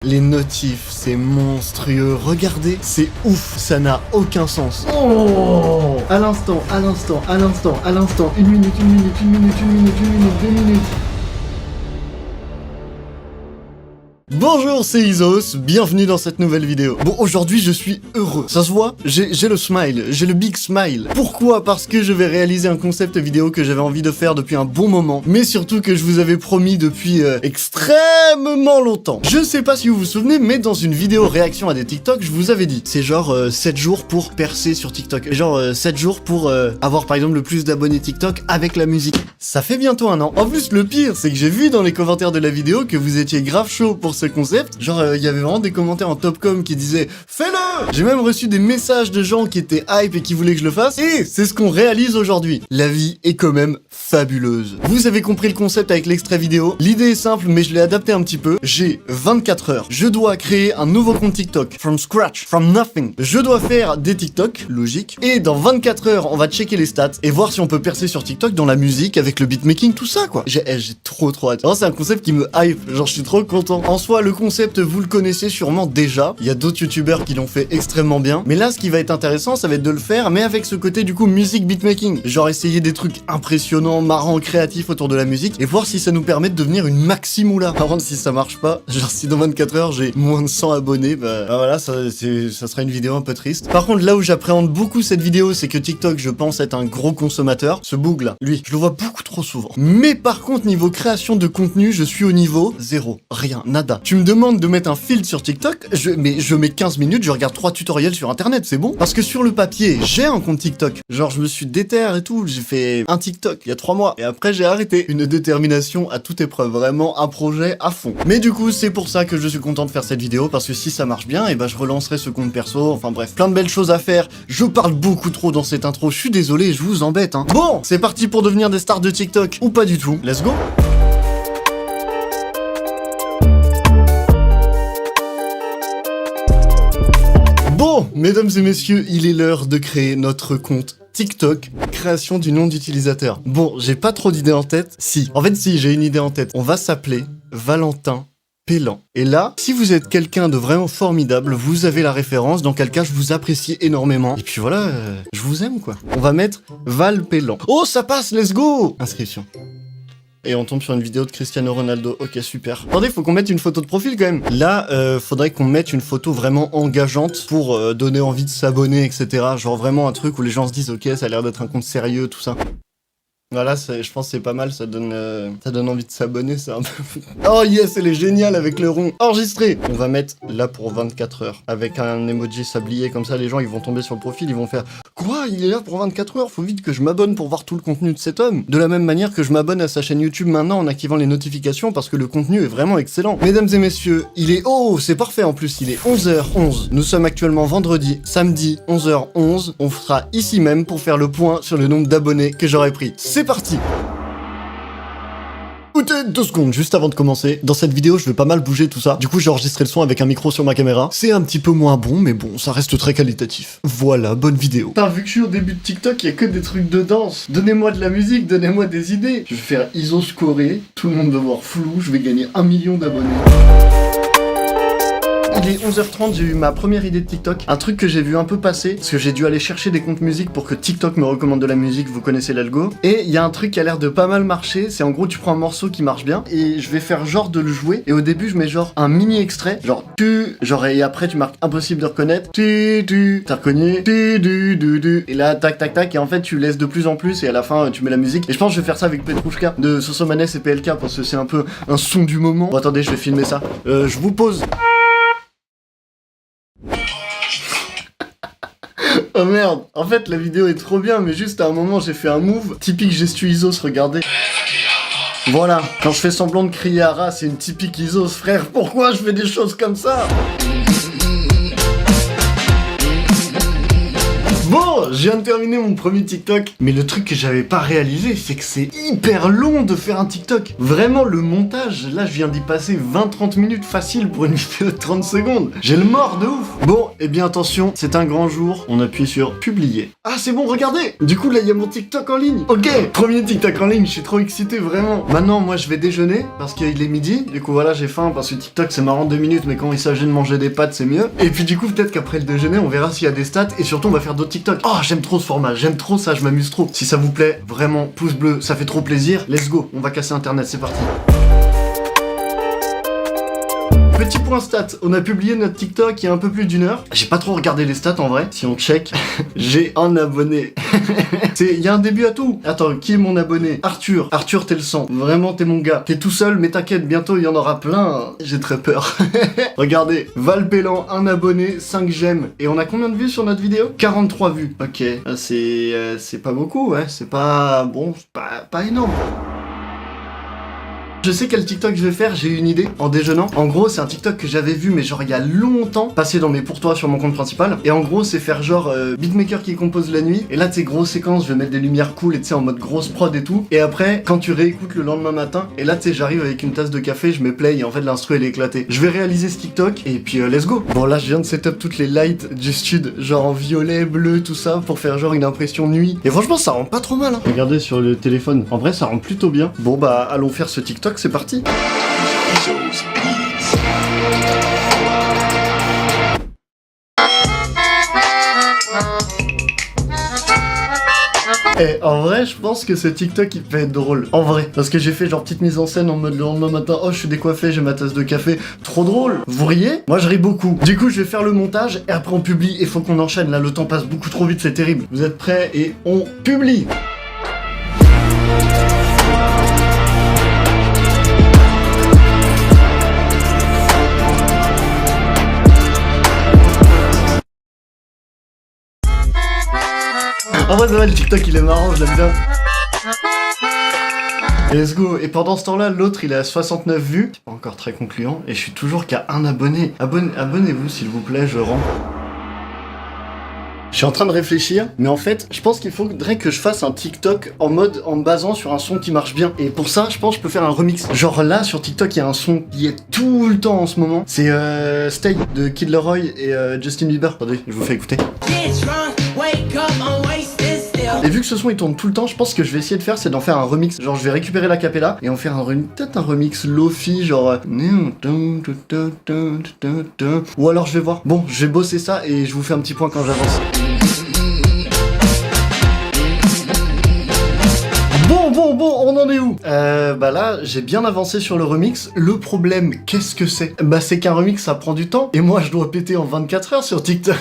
Les notifs, c'est monstrueux. Regardez, c'est ouf, ça n'a aucun sens. Oh, à l'instant, 1 minute, 2 minutes. Bonjour, c'est Isos, bienvenue dans cette nouvelle vidéo. Bon, aujourd'hui je suis heureux, ça se voit, j'ai le smile, j'ai le big smile. Pourquoi? Parce que je vais réaliser un concept vidéo que j'avais envie de faire depuis un bon moment, mais surtout que je vous avais promis depuis extrêmement longtemps. Je sais pas si vous vous souvenez, mais dans une vidéo réaction à des TikTok, je vous avais dit, c'est genre 7 jours pour percer sur TikTok. Genre 7 jours pour avoir par exemple le plus d'abonnés TikTok avec la musique. Ça fait bientôt 1 an. En plus, le pire, c'est que j'ai vu dans les commentaires de la vidéo que vous étiez grave chaud pour ce concept. Genre, il y avait vraiment des commentaires en topcom qui disaient « Fais-le !» J'ai même reçu des messages de gens qui étaient hype et qui voulaient que je le fasse. Et c'est ce qu'on réalise aujourd'hui. La vie est quand même fabuleuse. Vous avez compris le concept avec l'extrait vidéo. L'idée est simple, mais je l'ai adapté un petit peu. J'ai 24 heures. Je dois créer un nouveau compte TikTok. From scratch. From nothing. Je dois faire des TikTok, logique. Et dans 24 heures, on va checker les stats et voir si on peut percer sur TikTok dans la musique, avec le beatmaking, tout ça, quoi. J'ai trop hâte. Alors, c'est un concept qui me hype. Genre, je suis trop content. En soi, le concept, vous le connaissez sûrement déjà. Il y a d'autres youtubeurs qui l'ont fait extrêmement bien. Mais là, ce qui va être intéressant, ça va être de le faire, mais avec ce côté, du coup, musique beatmaking. Genre, essayer des trucs impressionnants, marrants, créatifs autour de la musique et voir si ça nous permet de devenir une maximoula. Par contre, si ça marche pas, genre, si dans 24 heures, j'ai moins de 100 abonnés, bah voilà, ça sera une vidéo un peu triste. Par contre, là où j'appréhende beaucoup cette vidéo, c'est que TikTok, je pense être un gros consommateur. Ce boug là, lui, je le vois beaucoup trop souvent. Mais par contre, niveau création de contenu, je suis au niveau 0. Rien, nada. Tu me demandes de mettre un filtre sur TikTok, je mets 15 minutes, je regarde 3 tutoriels sur internet, c'est bon. Parce que sur le papier, j'ai un compte TikTok. Genre, je me suis déter et tout, j'ai fait un TikTok il y a 3 mois. Et après, j'ai arrêté. Une détermination à toute épreuve, vraiment un projet à fond. Mais du coup, c'est pour ça que je suis content de faire cette vidéo, parce que si ça marche bien, et ben je relancerai ce compte perso, enfin bref, plein de belles choses à faire. Je parle beaucoup trop dans cette intro, je suis désolé, je vous embête, hein. Bon, c'est parti pour devenir des stars de TikTok, ou pas du tout. Let's go. Bon, mesdames et messieurs, il est l'heure de créer notre compte TikTok, création du nom d'utilisateur. Bon, j'ai pas trop d'idées en tête. Si, j'ai une idée en tête. On va s'appeler Valentin Pélan. Et là, si vous êtes quelqu'un de vraiment formidable, vous avez la référence, dans quel cas je vous apprécie énormément. Et puis voilà, je vous aime quoi. On va mettre Val Pélan. Oh, ça passe, let's go! Inscription. Et on tombe sur une vidéo de Cristiano Ronaldo. Ok, super. Attendez, faut qu'on mette une photo de profil quand même. Là, faudrait qu'on mette une photo vraiment engageante pour donner envie de s'abonner, etc. Genre vraiment un truc où les gens se disent, ok, ça a l'air d'être un compte sérieux, tout ça. Voilà, je pense que c'est pas mal, ça donne envie de s'abonner, ça. Oh yes, elle est géniale avec le rond. Enregistré. On va mettre là pour 24 heures. Avec un emoji sablier, comme ça, les gens, ils vont tomber sur le profil, ils vont faire « Quoi? Il est là pour 24 heures? Faut vite que je m'abonne pour voir tout le contenu de cet homme. » De la même manière que je m'abonne à sa chaîne YouTube maintenant en activant les notifications parce que le contenu est vraiment excellent. Mesdames et messieurs, il est... Oh, c'est parfait en plus, il est 11h11. Nous sommes actuellement vendredi, samedi, 11h11. On sera ici même pour faire le point sur le nombre d'abonnés que j'aurais pris. C'est parti. Écoutez, 2 secondes, juste avant de commencer. Dans cette vidéo, je vais pas mal bouger tout ça. Du coup, j'ai enregistré le son avec un micro sur ma caméra. C'est un petit peu moins bon, mais bon, ça reste très qualitatif. Voilà, bonne vidéo. Putain, vu que je suis au début de TikTok, il y a que des trucs de danse. Donnez-moi de la musique, donnez-moi des idées. Je vais faire Isos Corée. Tout le monde va voir flou, je vais gagner 1 million d'abonnés. Il est 11h30, j'ai eu ma première idée de TikTok. Un truc que j'ai vu un peu passer, parce que j'ai dû aller chercher des comptes musique pour que TikTok me recommande de la musique, vous connaissez l'algo. Et il y a un truc qui a l'air de pas mal marcher, c'est en gros tu prends un morceau qui marche bien, et je vais faire genre de le jouer, et au début je mets genre un mini extrait, genre et après tu marques impossible de reconnaître, t'as reconnu, et là tac tac tac, et en fait tu laisses de plus en plus, et à la fin tu mets la musique. Et je pense que je vais faire ça avec Petrouchka de Sosomanes et PLK, parce que c'est un peu un son du moment. Bon attendez, je vais filmer ça. Je vous pose. Oh merde, en fait la vidéo est trop bien, mais juste à un moment j'ai fait un move typique gestu Isos, regardez. Voilà, quand je fais semblant de crier à rat, c'est une typique Isos, frère, pourquoi je fais des choses comme ça? Bon, je viens de terminer mon premier TikTok, mais le truc que j'avais pas réalisé, c'est que c'est hyper long de faire un TikTok. Vraiment, le montage, là, je viens d'y passer 20-30 minutes facile pour une vidéo de 30 secondes. J'ai le mort de ouf. Bon, eh bien attention, c'est un grand jour, on appuie sur publier. Ah, c'est bon, regardez. Du coup, là, il y a mon TikTok en ligne. Ok, premier TikTok en ligne, je suis trop excité, vraiment. Maintenant, moi, je vais déjeuner, parce qu'il est midi. Du coup, voilà, j'ai faim, parce que TikTok, c'est marrant 2 minutes, mais quand il s'agit de manger des pâtes, c'est mieux. Et puis, du coup, peut-être qu'après le déjeuner, on verra s'il y a des stats, et surtout, on va faire d'autres TikTok. Oh, j'aime trop ce format, j'aime trop ça, je m'amuse trop. Si ça vous plaît, vraiment, pouce bleu, ça fait trop plaisir. Let's go, on va casser Internet, c'est parti. Petit point stats, on a publié notre TikTok il y a un peu plus d'1 heure. J'ai pas trop regardé les stats en vrai. Si on check, j'ai un abonné. Il y a un début à tout. Attends, qui est mon abonné? Arthur. Arthur, t'es le sang. Vraiment, t'es mon gars. T'es tout seul, mais t'inquiète, bientôt il y en aura plein. J'ai très peur. Regardez, Valpélan, un abonné, 5 j'aime. Et on a combien de vues sur notre vidéo? 43 vues. Ok, c'est pas beaucoup, ouais. C'est pas... Bon, c'est pas énorme. Je sais quel TikTok je vais faire, j'ai une idée en déjeunant. En gros, c'est un TikTok que j'avais vu, mais genre il y a longtemps, passé dans mes pourtois sur mon compte principal. Et en gros, c'est faire genre beatmaker qui compose la nuit. Et là, tu sais, grosse séquence, je vais mettre des lumières cool et tu sais, en mode grosse prod et tout. Et après, quand tu réécoutes le lendemain matin, et là, tu sais, j'arrive avec une tasse de café, je mets play et en fait, l'instru elle est éclatée. Je vais réaliser ce TikTok et puis let's go. Bon, là, je viens de setup toutes les lights du stud, genre en violet, bleu, tout ça, pour faire genre une impression nuit. Et franchement, ça rend pas trop mal, hein. Regardez sur le téléphone. En vrai, ça rend plutôt bien. Bon, bah, allons faire ce TikTok, c'est parti. Et en vrai, je pense que ce TikTok il peut être drôle. En vrai. Parce que j'ai fait genre petite mise en scène en mode le lendemain matin. Oh, je suis décoiffé, j'ai ma tasse de café. Trop drôle. Vous riez? Moi, je ris beaucoup. Du coup, je vais faire le montage et après on publie. Et faut qu'on enchaîne. Là, le temps passe beaucoup trop vite, c'est terrible. Vous êtes prêts? Et on publie. En vrai, ça va, le TikTok il est marrant, je l'aime bien. Let's go. Et pendant ce temps-là, l'autre il est à 69 vues. C'est pas encore très concluant. Et je suis toujours qu'à un abonné. Abonnez-vous s'il vous plaît, je rends. Je suis en train de réfléchir, mais en fait, je pense qu'il faudrait que je fasse un TikTok en me basant sur un son qui marche bien. Et pour ça, je pense que je peux faire un remix. Genre là, sur TikTok, il y a un son qui est tout le temps en ce moment. C'est Stay de Kid Laroi et Justin Bieber. Attendez, je vous fais écouter. Et vu que ce son il tourne tout le temps, je pense que je vais essayer de faire, c'est d'en faire un remix. Genre je vais récupérer la cappella et en faire peut-être un remix lofi, genre... Ou alors je vais voir. Bon, je vais bosser ça et je vous fais un petit point quand j'avance. Bon, on en est où? Bah là, j'ai bien avancé sur le remix. Le problème, qu'est-ce que c'est? Bah c'est qu'un remix, ça prend du temps. Et moi, je dois péter en 24 heures sur TikTok.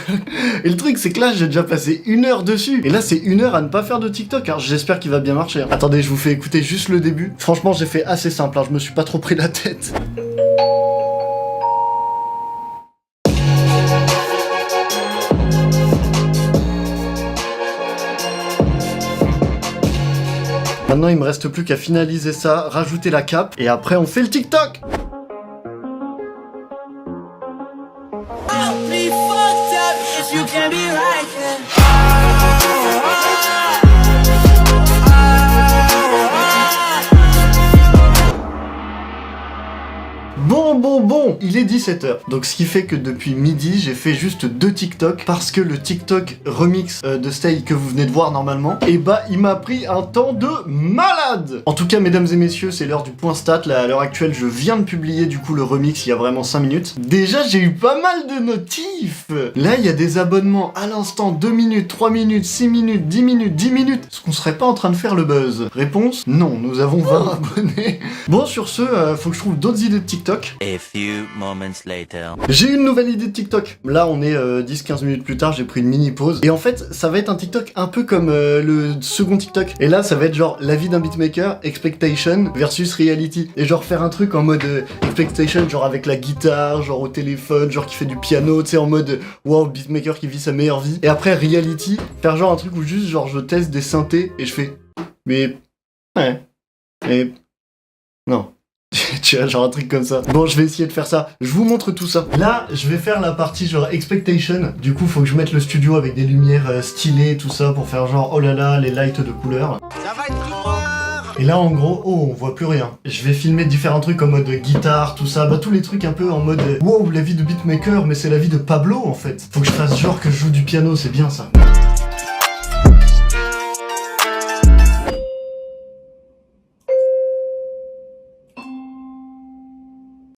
Et le truc, c'est que là, j'ai déjà passé 1 heure dessus. Et là, c'est 1 heure à ne pas faire de TikTok. Alors, j'espère qu'il va bien marcher. Attendez, je vous fais écouter juste le début. Franchement, j'ai fait assez simple. Je me suis pas trop pris la tête. Maintenant, il me reste plus qu'à finaliser ça, rajouter la cape, et après, on fait le TikTok! Bon, il est 17h. Donc ce qui fait que depuis midi, j'ai fait juste 2 TikTok parce que le TikTok remix de Stay que vous venez de voir normalement, et bah il m'a pris un temps de malade. En tout cas, mesdames et messieurs, c'est l'heure du point stat. Là, à l'heure actuelle, je viens de publier du coup le remix il y a vraiment 5 minutes. Déjà, j'ai eu pas mal de notifs. Là, il y a des abonnements à l'instant, 2 minutes, 3 minutes, 6 minutes, 10 minutes, 10 minutes. Est-ce qu'on serait pas en train de faire le buzz? Réponse, non, nous avons 20 abonnés. Bon, sur ce, faut que je trouve d'autres idées de TikTok. A few moments later. J'ai une nouvelle idée de TikTok. Là, on est 10-15 minutes plus tard, j'ai pris une mini pause. Et en fait, ça va être un TikTok un peu comme le second TikTok. Et là, ça va être genre la vie d'un beatmaker, expectation versus reality. Et genre faire un truc en mode expectation, genre avec la guitare, genre au téléphone, genre qui fait du piano, tu sais, en mode wow, beatmaker qui vit sa meilleure vie. Et après, reality, faire genre un truc où juste genre je teste des synthés et je fais mais ouais, et non. Tu vois, genre un truc comme ça. Bon, je vais essayer de faire ça. Je vous montre tout ça. Là, je vais faire la partie genre expectation. Du coup, faut que je mette le studio avec des lumières stylées, tout ça, pour faire genre, oh là là, les lights de couleur. Ça va être tout noir. Et là, en gros, oh, on voit plus rien. Je vais filmer différents trucs en mode guitare, tout ça. Bah, tous les trucs un peu en mode, wow, la vie de beatmaker, mais c'est la vie de Pablo, en fait. Faut que je fasse genre que je joue du piano, c'est bien ça.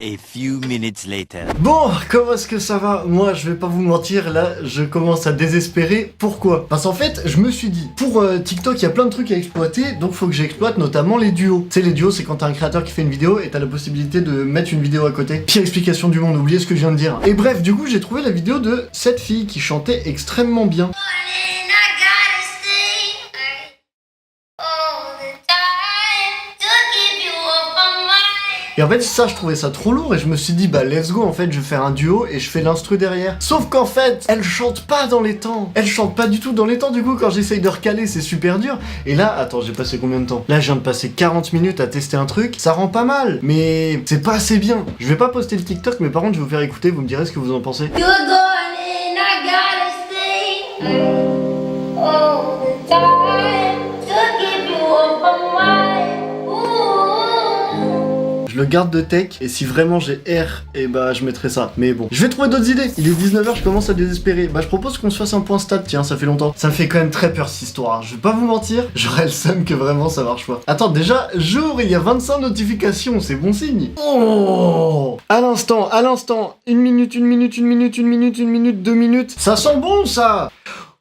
A few minutes later. Bon, comment est-ce que ça va? Moi, je vais pas vous mentir, là, je commence à désespérer. Pourquoi? Parce qu'en fait, je me suis dit, pour TikTok, il y a plein de trucs à exploiter, donc faut que j'exploite notamment les duos. Tu sais, les duos, c'est quand t'as un créateur qui fait une vidéo et t'as la possibilité de mettre une vidéo à côté. Pire explication du monde, oubliez ce que je viens de dire. Et bref, du coup, j'ai trouvé la vidéo de cette fille qui chantait extrêmement bien. Et en fait, ça, je trouvais ça trop lourd et je me suis dit, bah, let's go, en fait, je vais faire un duo et je fais l'instru derrière. Sauf qu'en fait, elle chante pas dans les temps. Elle chante pas du tout dans les temps, du coup, quand j'essaye de recaler, c'est super dur. Et là, attends, j'ai passé combien de temps? Là, je viens de passer 40 minutes à tester un truc, ça rend pas mal, mais c'est pas assez bien. Je vais pas poster le TikTok, mais par contre, je vais vous faire écouter, vous me direz ce que vous en pensez. You're gone and I gotta stay all the time to keep you off my mind. Je le garde de tech, et si vraiment j'ai R, et bah je mettrai ça. Mais bon, je vais trouver d'autres idées. Il est 19h, je commence à désespérer. Bah je propose qu'on se fasse un point stat, tiens, ça fait longtemps. Ça me fait quand même très peur cette histoire, je vais pas vous mentir, j'aurais le seum que vraiment ça marche pas. Attends, déjà, jour, il y a 25 notifications, c'est bon signe. Oh, à l'instant, 1 minute, 1 minute, 1 minute, 1 minute, 1 minute, 2 minutes. Ça sent bon ça.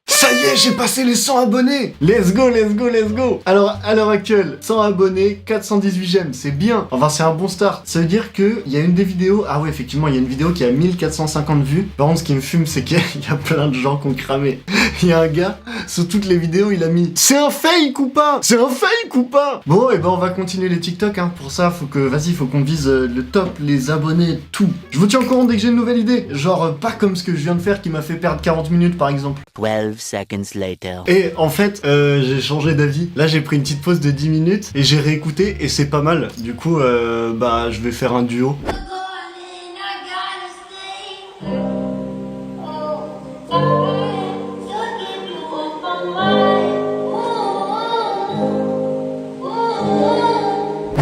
Ça y est, j'ai passé les 100 abonnés. Let's go, let's go, let's go. Alors, à l'heure actuelle, 100 abonnés, 418 j'aime, c'est bien. Enfin, c'est un bon start. Ça veut dire que il y a une des vidéos... Ah ouais, effectivement, il y a une vidéo qui a 1450 vues. Par contre, ce qui me fume, c'est qu'il y a plein de gens qui ont cramé. Il y a un gars, sur toutes les vidéos, il a mis... C'est un fake ou pas? C'est un fake ou pas? Bon, et ben on va continuer les TikTok, hein. Pour ça, faut que... Vas-y, faut qu'on vise le top, les abonnés, tout. Je vous tiens au courant dès que j'ai une nouvelle idée. Genre, pas comme ce que je viens de faire qui m'a fait perdre 40 minutes, par exemple. 12 seconds later. Et en fait, j'ai changé d'avis. Là, j'ai pris une petite pause de 10 minutes et j'ai réécouté et c'est pas mal. Du coup, bah, je vais faire un duo. You're gone and I gotta stay all the time to keep you off my mind.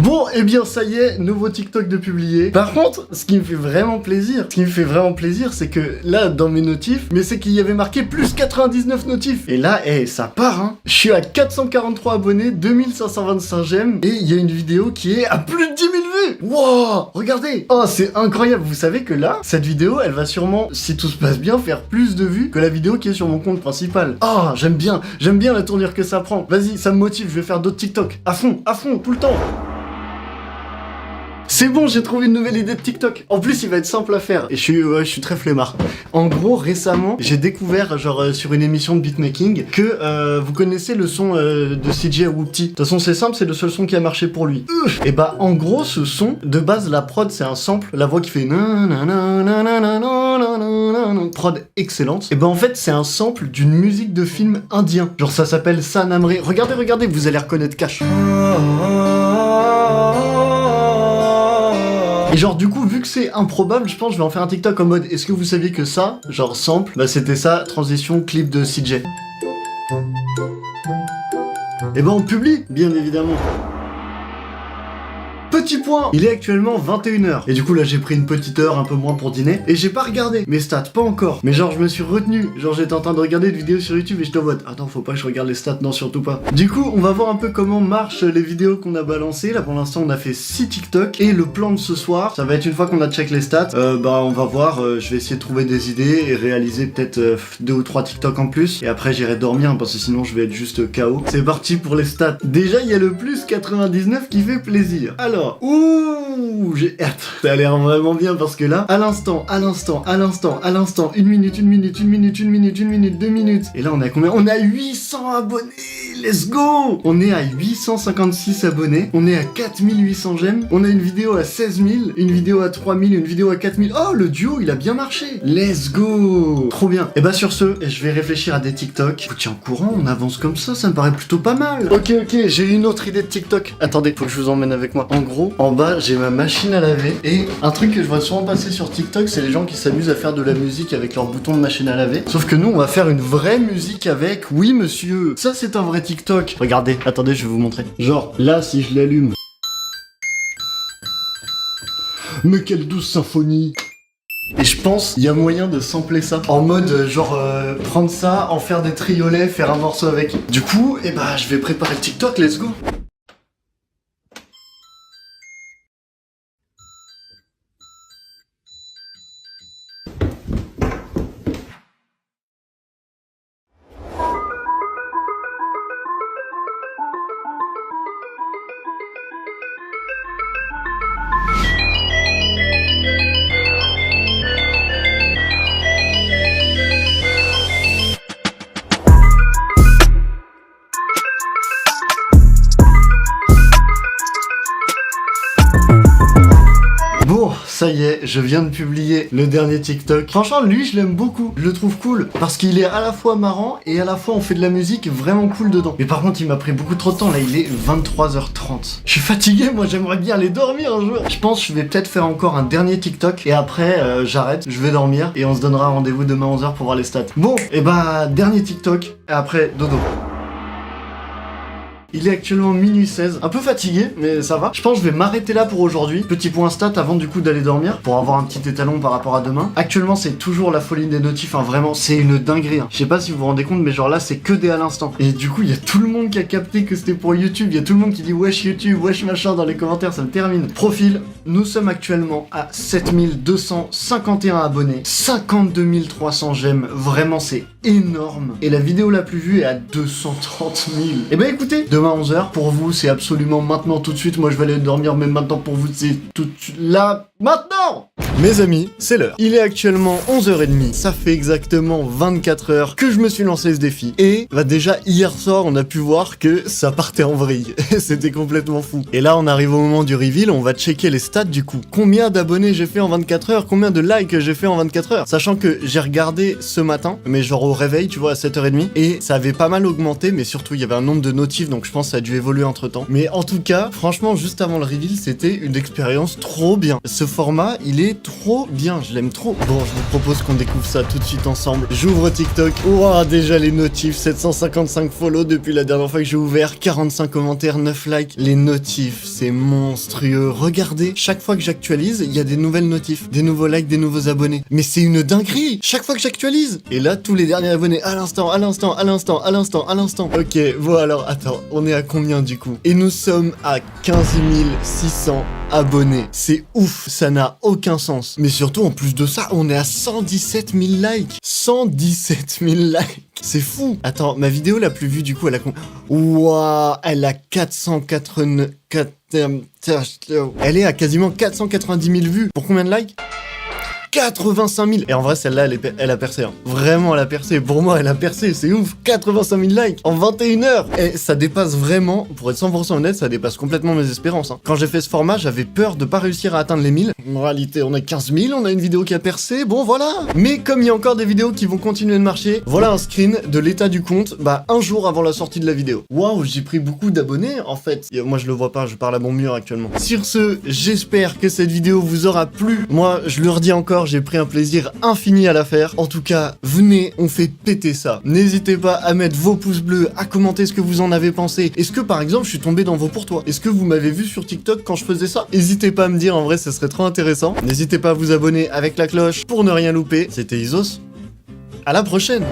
Bon, et bien ça y est, nouveau TikTok de publié. Par contre, ce qui me fait vraiment plaisir, c'est que là, dans mes notifs, mais c'est qu'il y avait marqué plus 99 notifs. Et là, ça part, hein. Je suis à 443 abonnés, 2525 j'aime, et il y a une vidéo qui est à plus de 10 000 vues. Wow, regardez. Oh, c'est incroyable. Vous savez que là, cette vidéo, elle va sûrement, si tout se passe bien, faire plus de vues que la vidéo qui est sur mon compte principal. Oh, j'aime bien la tournure que ça prend. Vas-y, ça me motive, je vais faire d'autres TikTok. À fond, tout le temps. C'est bon, j'ai trouvé une nouvelle idée de TikTok. En plus, il va être simple à faire. Et je suis très flemmard. En gros, récemment, j'ai découvert, genre, sur une émission de beatmaking, que vous connaissez le son de CJ Whoopty. De toute façon, c'est simple, c'est le seul son qui a marché pour lui. Et bah, en gros, ce son, de base, la prod, c'est un sample. La voix qui fait prod excellente. Et bah, en fait, c'est un sample d'une musique de film indien. Genre, ça s'appelle Sanamre. Regardez, vous allez reconnaître Cash. Et genre du coup, vu que c'est improbable, je pense que je vais en faire un TikTok en mode est-ce que vous saviez que ça, genre sample, bah c'était ça, transition clip de CJ. Et ben on publie, bien évidemment. Petit point, il est actuellement 21h. Et du coup là j'ai pris une petite heure, un peu moins pour dîner. Et j'ai pas regardé mes stats, pas encore. Mais genre je me suis retenu. Genre j'étais en train de regarder une vidéo sur YouTube et j'étais en mode attends, faut pas que je regarde les stats, non surtout pas. Du coup on va voir un peu comment marchent les vidéos qu'on a balancées. Là pour l'instant on a fait 6 TikTok. Et le plan de ce soir, ça va être une fois qu'on a check les stats, bah on va voir, je vais essayer de trouver des idées et réaliser peut-être 2 ou 3 TikTok en plus. Et après j'irai dormir hein, parce que sinon je vais être juste KO. C'est parti pour les stats. Déjà il y a le plus 99 qui fait plaisir. Alors, ouh, j'ai hâte. Ça a l'air vraiment bien parce que là, à l'instant, 1 minute, 2 minutes. Et là, on a combien? On a 800 abonnés. Let's go! On est à 856 abonnés. On est à 4800 j'aime. On a une vidéo à 16 000, une vidéo à 3000, une vidéo à 4000. Oh, le duo, il a bien marché. Let's go! Trop bien. Et bah, sur ce, je vais réfléchir à des TikTok. Je vous tiens au courant, on avance comme ça me paraît plutôt pas mal. Ok, j'ai une autre idée de TikTok. Attendez, faut que je vous emmène avec moi. En gros, gros, en bas, j'ai ma machine à laver. Et un truc que je vois souvent passer sur TikTok, c'est les gens qui s'amusent à faire de la musique avec leur bouton de machine à laver. Sauf que nous, on va faire une vraie musique avec. Oui, monsieur. Ça, c'est un vrai TikTok. Regardez, attendez, je vais vous montrer. Genre, là, si je l'allume. Mais quelle douce symphonie. Et je pense il y a moyen de sampler ça en mode genre prendre ça, en faire des triolets, faire un morceau avec. Du coup, eh bah je vais préparer le TikTok, let's go. Bon, ça y est, je viens de publier le dernier TikTok. Franchement, lui, je l'aime beaucoup. Je le trouve cool parce qu'il est à la fois marrant et à la fois on fait de la musique vraiment cool dedans. Mais par contre, il m'a pris beaucoup trop de temps. Là, il est 23h30. Je suis fatigué, moi, j'aimerais bien aller dormir un jour. Je pense que je vais peut-être faire encore un dernier TikTok et après, j'arrête, je vais dormir et on se donnera rendez-vous demain 11h pour voir les stats. Bon, et bah, dernier TikTok et après, dodo. Il est actuellement minuit 16, un peu fatigué, mais ça va. Je pense que je vais m'arrêter là pour aujourd'hui. Petit point stat avant du coup d'aller dormir, pour avoir un petit étalon par rapport à demain. Actuellement, c'est toujours la folie des notifs, hein, vraiment, c'est une dinguerie. Hein. Je sais pas si vous vous rendez compte, mais genre là, c'est que des à l'instant. Et du coup, il y a tout le monde qui a capté que c'était pour YouTube. Il y a tout le monde qui dit wesh YouTube, wesh machin dans les commentaires, ça me termine. Profil, nous sommes actuellement à 7251 abonnés, 52 300 j'aime, vraiment c'est énorme. Et la vidéo la plus vue est à 230 000. Et bah écoutez, demain 11h, pour vous c'est absolument maintenant tout de suite, moi je vais aller dormir, mais maintenant pour vous c'est tout de suite là, maintenant. Mes amis, c'est l'heure. Il est actuellement 11h30, ça fait exactement 24 heures que je me suis lancé ce défi. Et bah déjà hier soir on a pu voir que ça partait en vrille, c'était complètement fou. Et là on arrive au moment du reveal, on va checker les stats du coup. Combien d'abonnés j'ai fait en 24 heures, combien de likes j'ai fait en 24 heures. Sachant que j'ai regardé ce matin, mais genre au réveil, tu vois, à 7h30, et ça avait pas mal augmenté, mais surtout il y avait un nombre de notifs, donc je pense que ça a dû évoluer entre temps. Mais en tout cas, franchement, juste avant le reveal, c'était une expérience trop bien. Ce format, il est trop bien, je l'aime trop. Bon, je vous propose qu'on découvre ça tout de suite ensemble. J'ouvre TikTok, ouah, déjà les notifs, 755 follow depuis la dernière fois que j'ai ouvert, 45 commentaires, 9 likes. Les notifs, c'est monstrueux. Regardez, chaque fois que j'actualise, il y a des nouvelles notifs, des nouveaux likes, des nouveaux abonnés. Mais c'est une dinguerie, chaque fois que j'actualise. Et là, tous les derniers abonnés, à l'instant, à l'instant, à l'instant, à l'instant, à l'instant. Ok, bon alors, attends, on est à combien du coup? Et nous sommes à 15 600 abonnés. C'est ouf, ça n'a aucun sens. Mais surtout, en plus de ça, on est à 117 000 likes. 117 000 likes. C'est fou. Attends, ma vidéo la plus vue, du coup, elle a... Ouah, elle a 489... Elle est à quasiment 490 000 vues. Pour combien de likes? 85 000. Et en vrai, celle-là, elle a percé. Hein. Vraiment, elle a percé. Pour moi, elle a percé. C'est ouf. 85 000 likes en 21 heures. Et ça dépasse vraiment, pour être 100% honnête, ça dépasse complètement mes espérances. Hein. Quand j'ai fait ce format, j'avais peur de pas réussir à atteindre les 1000. En réalité, on a 15 000. On a une vidéo qui a percé. Bon, voilà. Mais comme il y a encore des vidéos qui vont continuer de marcher, voilà un screen de l'état du compte, bah, un jour avant la sortie de la vidéo. Waouh, j'ai pris beaucoup d'abonnés, en fait. Et moi, je le vois pas. Je parle à mon mur actuellement. Sur ce, j'espère que cette vidéo vous aura plu. Moi, je le redis encore, j'ai pris un plaisir infini à la faire. En tout cas, venez, on fait péter ça. N'hésitez pas à mettre vos pouces bleus, à commenter ce que vous en avez pensé. Est-ce que par exemple, je suis tombé dans vos pour toi? Est-ce que vous m'avez vu sur TikTok quand je faisais ça? N'hésitez pas à me dire, en vrai, ce serait trop intéressant. N'hésitez pas à vous abonner avec la cloche pour ne rien louper. C'était Isos. À la prochaine!